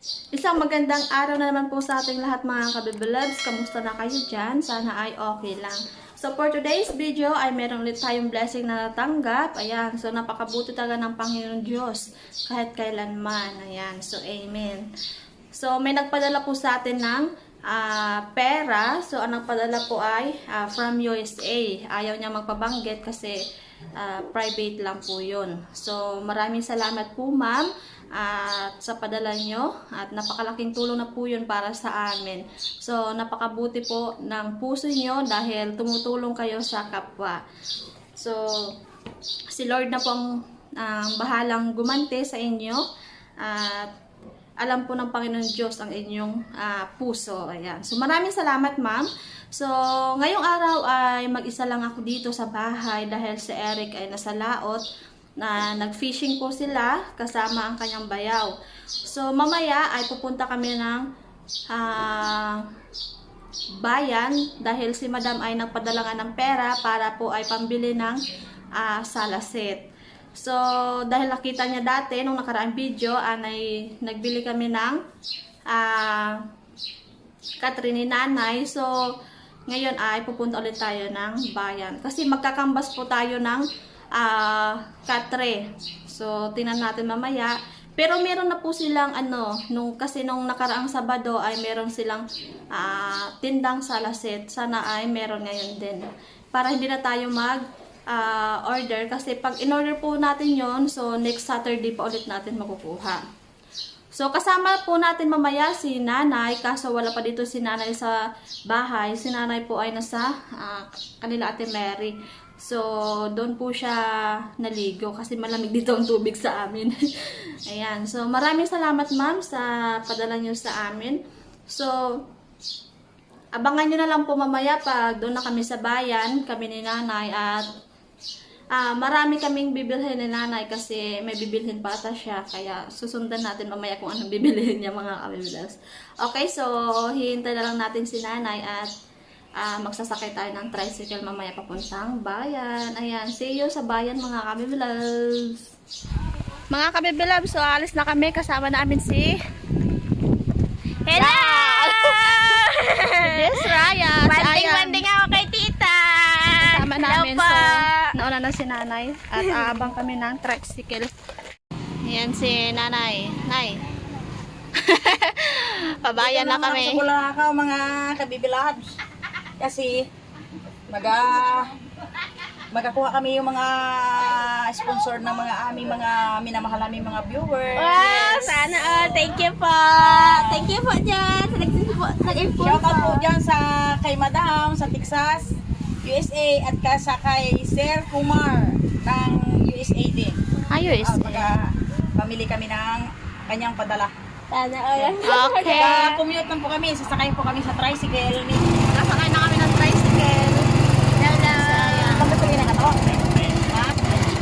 Isang magandang araw na naman po sa ating lahat mga kabibilabs. Kamusta na kayo dyan? Sana ay okay lang. So for today's video ay meron ulit tayong blessing na natanggap. Ayan, so napakabuti talaga ng Panginoon Diyos kahit kailanman. Ayan, so amen. So may nagpadala po sa atin ng pera. So ang nagpadala po ay from USA. Ayaw niya magpabanggit kasi private lang po yun. So maraming salamat po ma'am at sa padala nyo at napakalaking tulong na po yun para sa amin. So napakabuti po ng puso nyo dahil tumutulong kayo sa kapwa. So si Lord na po ang bahalang gumante sa inyo at alam po ng Panginoon Diyos ang inyong puso. Ayan. So maraming salamat ma'am. So ngayong araw ay mag-isa lang ako dito sa bahay dahil si Eric ay nasa laot na nag-fishing po sila kasama ang kanyang bayaw. So mamaya ay pupunta kami ng bayan dahil si madam ay nagpadala nga ng pera para po ay pambili ng salaset. So dahil nakita niya dati nung nakaraang video ay nagbili kami ng Catherine ni nanay. So ngayon ay pupunta ulit tayo ng bayan kasi magkakambas po tayo ng katre. So tingnan natin mamaya. Pero meron na po silang kasi nung nakaraang Sabado ay meron silang tindang salaset. Sana ay meron ngayon din. Para hindi na tayo order kasi pag in-order po natin yon, so next Saturday pa ulit natin makukuha. So kasama po natin mamaya si nanay, kaso wala pa dito si nanay sa bahay. Si nanay po ay nasa kanila Ate Mary. So doon po siya naligo kasi malamig dito ang tubig sa amin. Ayan. So maraming salamat ma'am sa padala niyo sa amin. So abangan niyo na lang po mamaya pag doon na kami sa bayan, kami ni nanay at marami kaming bibilhin ni nanay kasi may bibilhin pa ata siya. Kaya susundan natin mamaya kung anong bibilhin niya mga kabibilas. Okay, so hihintay na lang natin si nanay at magsasakay tayo ng tricycle mamaya papuntang bayan. Ayan, see you sa bayan mga kabibilabs. Mga kabibilabs, so alis na kami. Kasama namin si hello! Si Jess Raya. Banding ako kay tita. Kasama namin. So, nauna na si nanay. At aabang kami ng tricycle. Ayan si nanay. Nay. Pabayan na kami. Wala ako mga kabibilabs. Kasi magakuha kami yung mga sponsor ng mga aming mga minamahal naming mga viewers. Wow, sana all. Thank you po. Thank you po dyan. Nag-import Shout out po dyan kay Madam sa Texas, USA at kay Sir Kumar ng USA din. Ayos. Pamili kami ng kanyang padala. Sana all. Okay. Commute lang po kami, sasakay po kami sa tricycle. Nasakay na kami ng tricycle. Hello. Pagkatuloy na kato. Ha?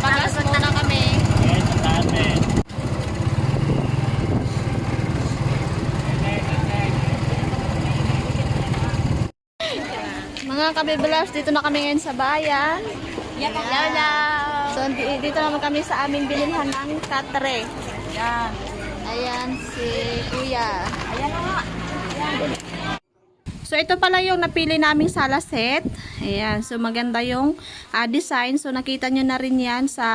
Pagasot na kami. Mga kabibilas, dito na kami ngayon sa bayan. Hello. So, dito naman kami sa aming bililhan ng katre. Yan. Ayan si Kuya. Ayan na nga. So, ito pala yung napili naming salaset. Ayan. So, maganda yung design. So, nakita nyo na rin yan sa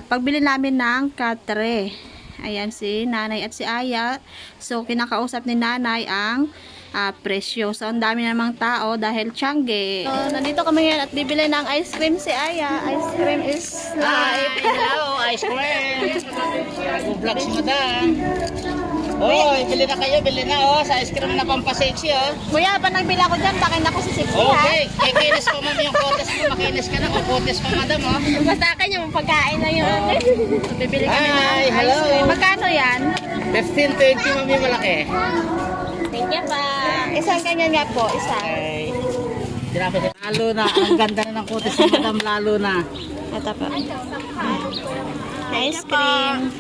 pagbili namin ng katre. Ayan si nanay at si Aya. So, kinakausap ni nanay ang presyo. So, ang dami namang tao dahil Tiangge. So, nandito kami ngayon at bibili ng ice cream si Aya. Ice cream is life. Hello, ice cream. Vlog si madam. Oy, bili na kayo, bili na oh. Sa ice cream na pampasexy oh. Kuya, pa nagbili ako dyan, takin ako si Sexy ha. Okay, kikinis pa mami yung kotes mo. Makinis ka na kung kotes pa madam oh. Basta akin yung pagkain na yun. So, bibili kami ng Hi, ice hello. cream. Magkano yan? 15-20 mami malaki. Thank you pa. Isang ganyan nga po, isa. Okay. Lalo na, ang ganda na ng kotes ni madam, lalo na. Ito pa. Ice cream.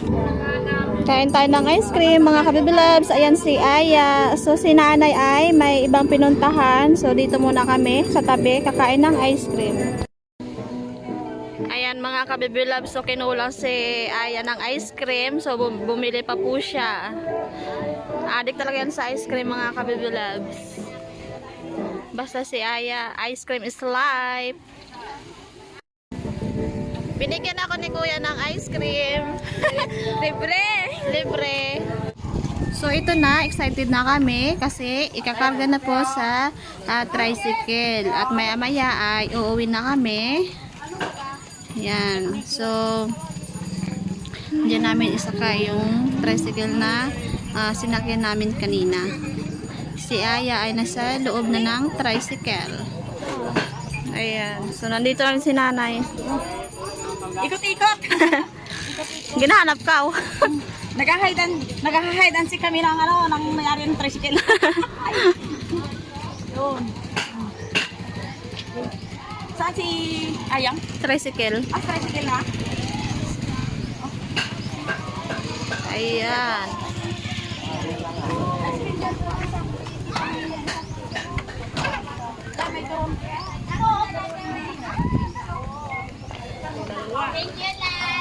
Kain tayo ng ice cream, mga kabibilabs. Ayan si Aya. So, si nanay ay may ibang pinuntahan. So, dito muna kami sa tabi, kakain ng ice cream. Ayan Ayan mga kabibilabs, so kinulang si Aya ng ice cream. So bumili pa po siya. Addict talaga yan sa ice cream mga kabibilabs. Basta si Aya, ice cream is life. Binigyan ako ni Kuya ng ice cream. Libre! Libre! So ito na, excited na kami kasi ikakarga na po sa tricycle. At maya maya ay uuwi na kami. Yan. So, diyan namin isakay yung tricycle na sinakyan namin kanina. Si Aya ay nasa loob na ng tricycle. Ayan. So, nandito lang si nanay. Ikot-ikot. Ginahanap ka, oh. Nag-hide si kami ng ng may-ari ng tricycle. Yun. Saan si Ayang? Tricycle. Tricycle na. Ayan. Thank you, Lala.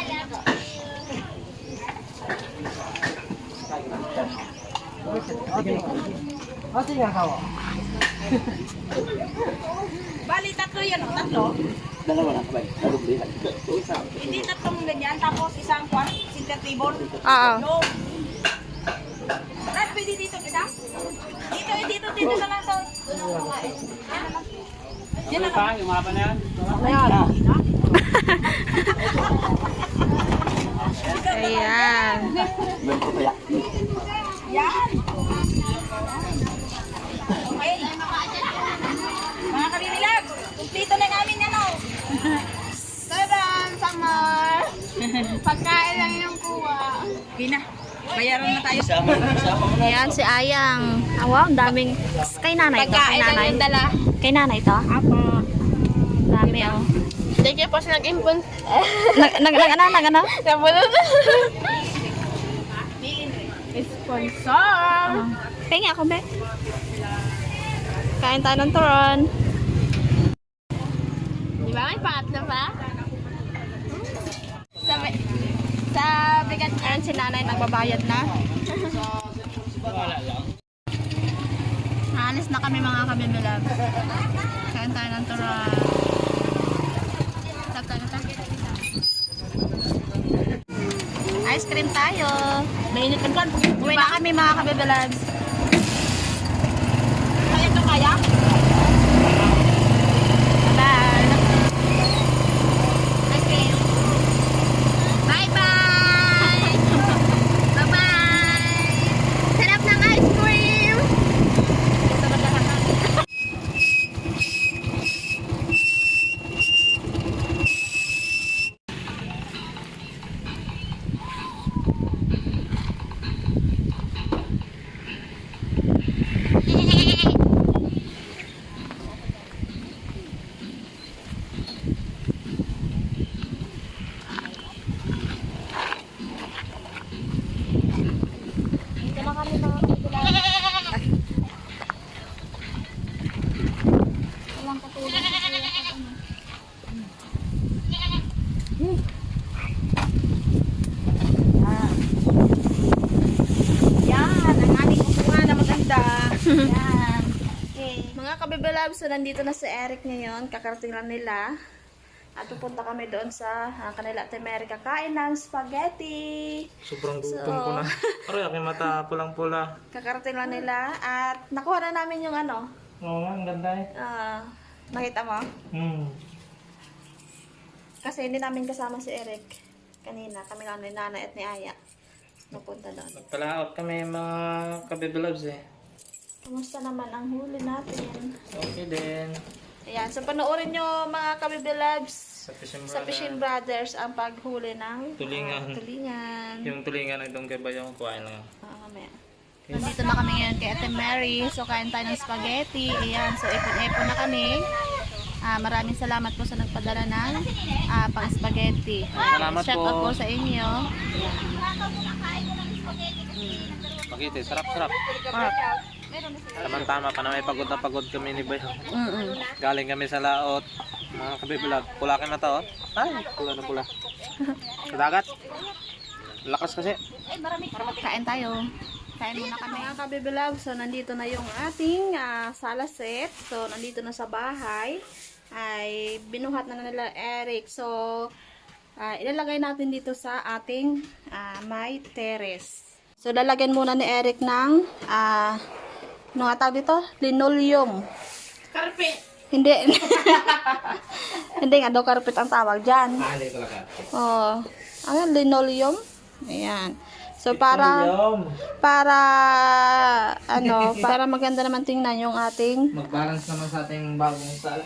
Bali, tatlo yan, o? Tatlo? Dalawa na ba? Hindi tatlong ganyan, tapos isang center table. Oo. No. Brad, pwede dito kita? Dito na lang to. Diyan na lang. Yung mapa na yan? Ayan. Yan. Okay. Mga kabibilag, kumplito na namin yan, o. Tadam, summer. Pagkain lang yung kuha. Okay na. Bayaran na tayo. Isama mo na. Ayan, si Ayang. Wow, ang daming. Kay nanay to. Kay Pagkain lang nanay. yung dala. Kay nanay to. Apo. Dami, oh. Thank you po sa nag-impon. Nag-ano? Nabulot. Sponsor. Pengi ako, be. Kain tayo ng turon. Di ba may pangatlo pa? Sa bigat Ayan, si nanay nagbabayad na. Wala lang. Naalis na kami mga kabibilab. Kain tayo ng turon. Ice cream tayo. Mainit ka dyan. Uwi na kami mga kabibilabs. Kaya ito kaya? Bye! ice cream. Bye-bye! Bye-bye! Sarap ng ice cream! Yan, ang aming upuan na maganda. Yan. Mga kabibilabs, so nandito na si Eric ngayon. Kakarating lang nila. At pupunta kami doon sa kanila Ate Mary kakain ng spaghetti. Sobrang gutom ko na. Aray, aking mata pulang-pula. Kakarating lang nila. At nakuha na namin yung ano. Oo nga, ang ganda eh. Nakita mo? Kasi hindi namin kasama si Eric. Kanina, kami lang ni Nanay at ni Aya. Napunta doon. Nagpalaot kami mga kabibilabs eh. Kumusta naman ang huli natin? Okay din. Ayan, so panoorin nyo mga kabibilabs Sa Fishing sa Brother. Fishing Brothers ang paghuli ng Tulingan. tulingan. Yung tulingan ng itong kabayang kuhain lang. Mamaya. Nandito na kami ngayon kay Ate Mary. So, kain tayo ng spaghetti. Ayan, so ipon-ipon na kami. Maraming salamat po sa nagpadala ng pang-spaghetti. Salamat Shout po. out po sa inyo. Spaghetti, sarap-sarap. Sarap. Tama-tama pa na may pagod na pagod kami ni Bay. Mm-mm. Galing kami sa laot. Mga kabibilag. Pula kayo mata, oh. Ay, pula na pula. Sa dagat. Lakas kasi. Kain tayo. Kain muna kami. Mga kabibilag, so nandito na yung ating sala set. So nandito na sa bahay. Ay binuhat na nila Eric. So ilalagay natin dito sa ating may terrace. So lalagyan muna ni Eric ng ano nga tawag dito? Linoleum. Carpet. Hindi. Hindi nga daw carpet ang tawag dyan. Hindi ko lakas. Oh, ano linoleum? Ayan. So para para maganda naman tingnan yung ating Mag-balance naman sa ating bagong sala.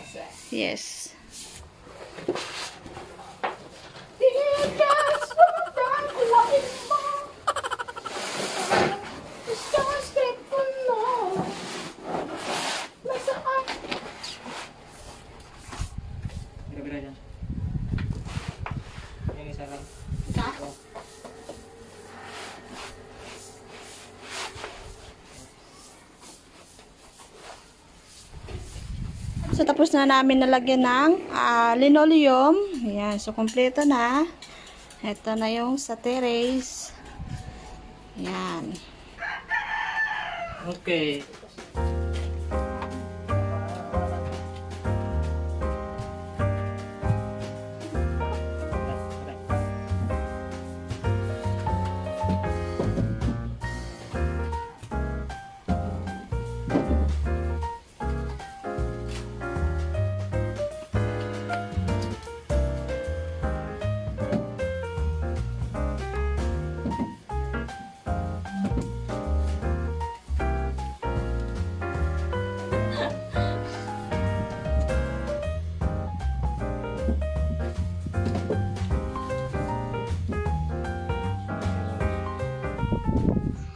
yes. Bira-bira dyan. Yung isa lang. So tapos na namin nalagyan ng linoleum. Ayan, so kompleto na. Ito na yung sa terrace. Ayan. Okay.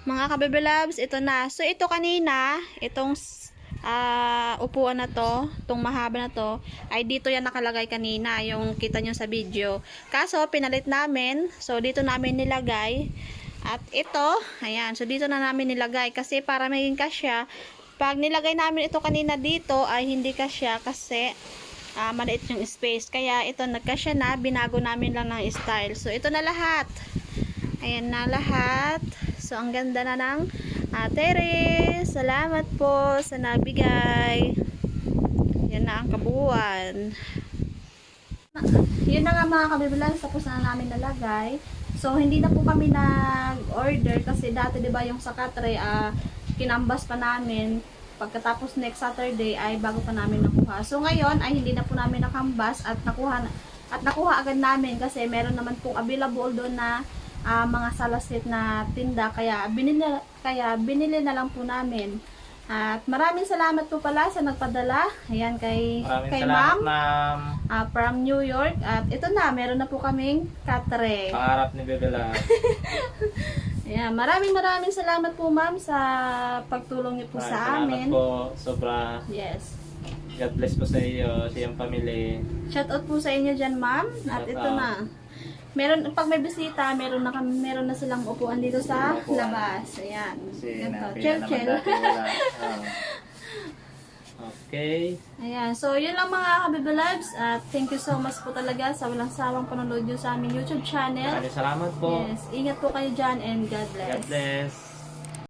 Mga kabebe loves, ito na. So ito kanina, itong upuan na to, itong mahaba na to, ay dito yan nakalagay kanina, yung kita nyo sa video. Kaso pinalit namin, so dito namin nilagay. At ito, ayan, so dito na namin nilagay kasi para maging kasya. Pag nilagay namin ito kanina dito ay hindi kasya kasi maliit yung space. Kaya ito nagkasya na, binago namin lang ng style. So ito na lahat. Ayan na lahat. So, ang ganda na ng terrace. Salamat po sa nabigay. Yan na ang kabuuan. Yun na nga mga kabibilan. Tapos na namin nalagay. So, hindi na po kami nag-order kasi dati diba yung sa Katre, kinambas pa namin. Pagkatapos next Saturday ay bago pa namin nakuha. So, ngayon ay hindi na po namin nakambas at nakuha agad namin kasi meron naman pong available doon na mga salasit na tinda kaya binili na lang po namin. At maraming salamat po pala sa nagpadala. Ayan kay Salamat, ma'am ma'am. from New York. At ito na, meron na po kaming Katre. Pangarap ni Bebela. Ayan, maraming salamat po ma'am sa pagtulong niyo po sa amin. Salamat po. Sobra. Yes. God bless po sa iyo, sa iyong family. Shout out po sa inyo dyan ma'am. At Shout ito out. na. Meron, pag may bisita, meron na silang upuan dito sa Upuan. labas. Ayan. Kasi Ganito. nakita naman Chill. dati wala. Okay. Ayan. So, yun lang mga Habiba Lives. At thank you so much po talaga sa walang sawang panonood nyo sa aming YouTube channel. Maraming salamat po. Yes. Ingat po kayo dyan and God bless. God bless.